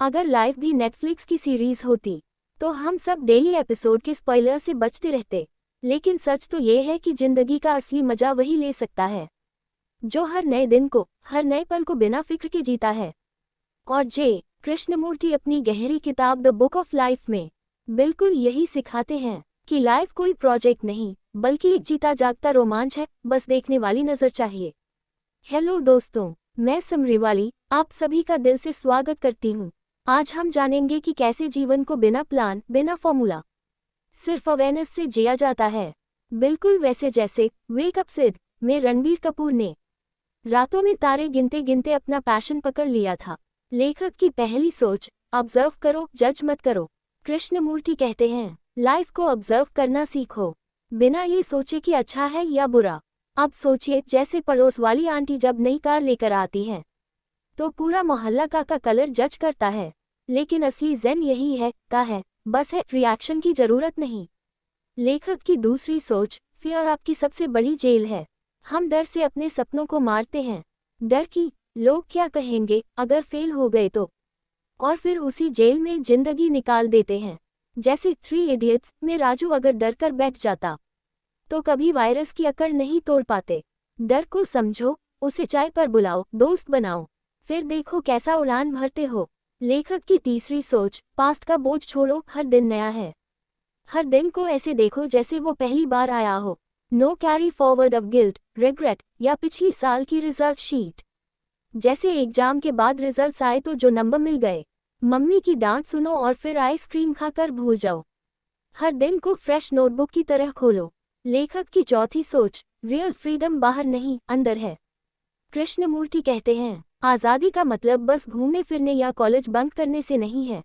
अगर लाइफ भी नेटफ्लिक्स की सीरीज होती तो हम सब डेली एपिसोड के स्पॉइलर से बचते रहते। लेकिन सच तो ये है कि जिंदगी का असली मजा वही ले सकता है जो हर नए दिन को, हर नए पल को बिना फिक्र के जीता है। और जे कृष्णमूर्ति अपनी गहरी किताब द बुक ऑफ लाइफ में बिल्कुल यही सिखाते हैं कि लाइफ कोई प्रोजेक्ट नहीं बल्कि एक जीता जागता रोमांच है, बस देखने वाली नजर चाहिए। हेलो दोस्तों, मैं समरीवाली आप सभी का दिल से स्वागत करती हूँ। आज हम जानेंगे कि कैसे जीवन को बिना प्लान, बिना फॉर्मूला, सिर्फ अवेयरनेस से जिया जाता है, बिल्कुल वैसे जैसे वेक अप सिड में रणबीर कपूर ने रातों में तारे गिनते गिनते अपना पैशन पकड़ लिया था। लेखक की पहली सोच, ऑब्जर्व करो, जज मत करो। कृष्णमूर्ति कहते हैं, लाइफ को ऑब्जर्व करना सीखो, बिना ये सोचे कि अच्छा है या बुरा। अब सोचिए, जैसे पड़ोस वाली आंटी जब नई कार लेकर आती है तो पूरा मोहल्ला का कलर जज करता है, लेकिन असली ज़ेन यही है बस है, रिएक्शन की जरूरत नहीं। लेखक की दूसरी सोच, फियर आपकी सबसे बड़ी जेल है। हम डर से अपने सपनों को मारते हैं, डर कि लोग क्या कहेंगे अगर फेल हो गए तो, और फिर उसी जेल में जिंदगी निकाल देते हैं। जैसे 3 इडियट्स में राजू अगर डर कर बैठ जाता तो कभी वायरस की अकड़ नहीं तोड़ पाते। डर को समझो, उसे चाय पर बुलाओ, दोस्त बनाओ, फिर देखो कैसा उड़ान भरते हो। लेखक की तीसरी सोच, पास्ट का बोझ छोड़ो, हर दिन नया है। हर दिन को ऐसे देखो जैसे वो पहली बार आया हो। No carry forward of guilt, regret या पिछली साल की रिजल्ट शीट। जैसे एग्जाम के बाद रिजल्ट्स आए तो जो नंबर मिल गए, मम्मी की डांट सुनो और फिर आइसक्रीम खाकर भूल जाओ। हर दिन को फ्रेश नोटबुक की तरह खोलो। लेखक की चौथी सोच, रियल फ्रीडम बाहर नहीं अंदर है। कृष्णमूर्ति कहते हैं, आज़ादी का मतलब बस घूमने फिरने या कॉलेज बंक करने से नहीं है,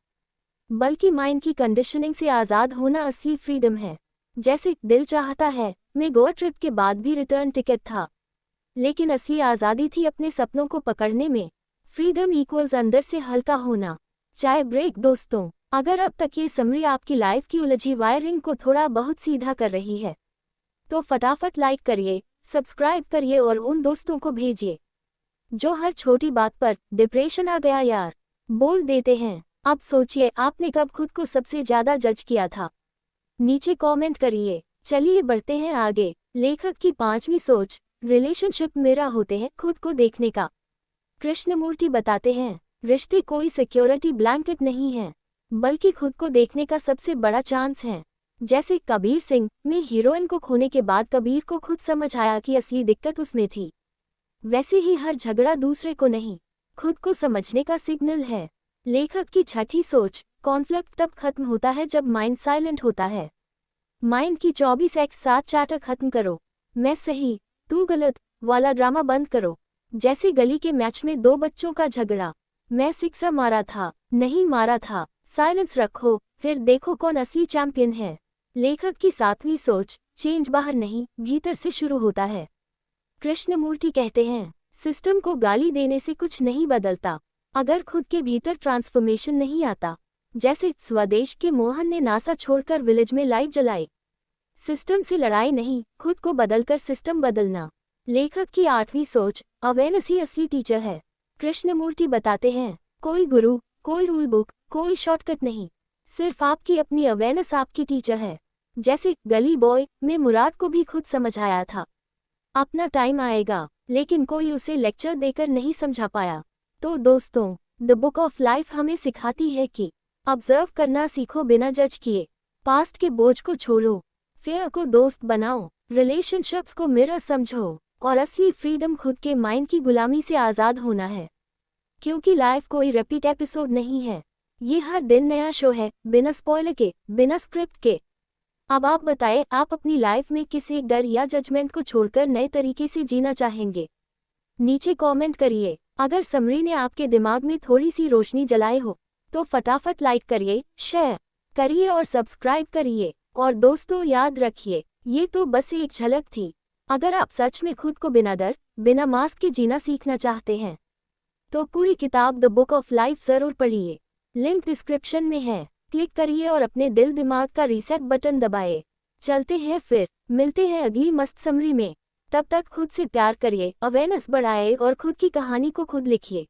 बल्कि माइंड की कंडीशनिंग से आज़ाद होना असली फ्रीडम है। जैसे दिल चाहता है मैं गोवा ट्रिप के बाद भी रिटर्न टिकट था, लेकिन असली आज़ादी थी अपने सपनों को पकड़ने में। फ्रीडम इक्वल्स अंदर से हल्का होना। चाय ब्रेक दोस्तों, अगर अब तक ये समरी आपकी लाइफ की उलझी वायरिंग को थोड़ा बहुत सीधा कर रही है तो फटाफट लाइक करिए, सब्सक्राइब करिए और उन दोस्तों को भेजिए जो हर छोटी बात पर डिप्रेशन आ गया यार बोल देते हैं। अब सोचिए, आपने कब खुद को सबसे ज्यादा जज किया था? नीचे कमेंट करिए। चलिए बढ़ते हैं आगे। लेखक की पांचवी सोच, रिलेशनशिप मेरा होते हैं खुद को देखने का। कृष्णमूर्ति बताते हैं, रिश्ते कोई सिक्योरिटी ब्लैंकेट नहीं है, बल्कि खुद को देखने का सबसे बड़ा चांस है। जैसे कबीर सिंह में हीरोइन को खोने के बाद कबीर को खुद समझ आया कि असली दिक्कत उसमें थी, वैसे ही हर झगड़ा दूसरे को नहीं, खुद को समझने का सिग्नल है। लेखक की छठी सोच, कॉन्फ्लिक्ट तब खत्म होता है जब माइंड साइलेंट होता है। माइंड की 24x 7 चार्टर खत्म करो। मैं सही, तू गलत वाला ड्रामा बंद करो। जैसे गली के मैच में 2 बच्चों का झगड़ा, मैं सिक्सर मारा था, नहीं मारा था। साइलेंस रखो, फिर देखो कौन असली चैंपियन है। लेखक की 7वीं सोच, चेंज बाहर नहीं भीतर से शुरू होता है। कृष्णमूर्ति कहते हैं, सिस्टम को गाली देने से कुछ नहीं बदलता अगर खुद के भीतर ट्रांसफॉर्मेशन नहीं आता। जैसे स्वदेश के मोहन ने नासा छोड़कर विलेज में लाइट जलाई। सिस्टम से लड़ाई नहीं, खुद को बदलकर सिस्टम बदलना। लेखक की 8वीं सोच, अवेयरनेस ही असली टीचर है। कृष्णमूर्ति बताते हैं, कोई गुरु, कोई रूल बुक, कोई शॉर्टकट नहीं, सिर्फ आपकी अपनी अवेयरनेस आपकी टीचर है। जैसे गली बॉय में मुराद को भी खुद समझ आया था, अपना टाइम आएगा, लेकिन कोई उसे लेक्चर देकर नहीं समझा पाया। तो दोस्तों, द बुक ऑफ लाइफ हमें सिखाती है कि ऑब्जर्व करना सीखो बिना जज किए, पास्ट के बोझ को छोड़ो, फेयर को दोस्त बनाओ, रिलेशनशिप्स को मिरर समझो, और असली फ्रीडम खुद के माइंड की गुलामी से आज़ाद होना है। क्योंकि लाइफ कोई रिपीट एपिसोड नहीं है, ये हर दिन नया शो है, बिना स्पॉइलर के, बिना स्क्रिप्ट के। अब आप बताएं, आप अपनी लाइफ में किस एक डर या जजमेंट को छोड़कर नए तरीके से जीना चाहेंगे? नीचे कमेंट करिए। अगर समरी ने आपके दिमाग में थोड़ी सी रोशनी जलाई हो तो फटाफट लाइक करिए, शेयर करिए और सब्सक्राइब करिए। और दोस्तों याद रखिए, ये तो बस एक झलक थी। अगर आप सच में खुद को बिना डर, बिना मास्क के जीना सीखना चाहते हैं तो पूरी किताब द बुक ऑफ लाइफ जरूर पढ़िए। लिंक डिस्क्रिप्शन में है, क्लिक करिए और अपने दिल दिमाग का रीसेट बटन दबाएं। चलते हैं, फिर मिलते हैं अगली मस्त समरी में। तब तक खुद से प्यार करिए, अवेयरनेस बढ़ाएं और खुद की कहानी को खुद लिखिए।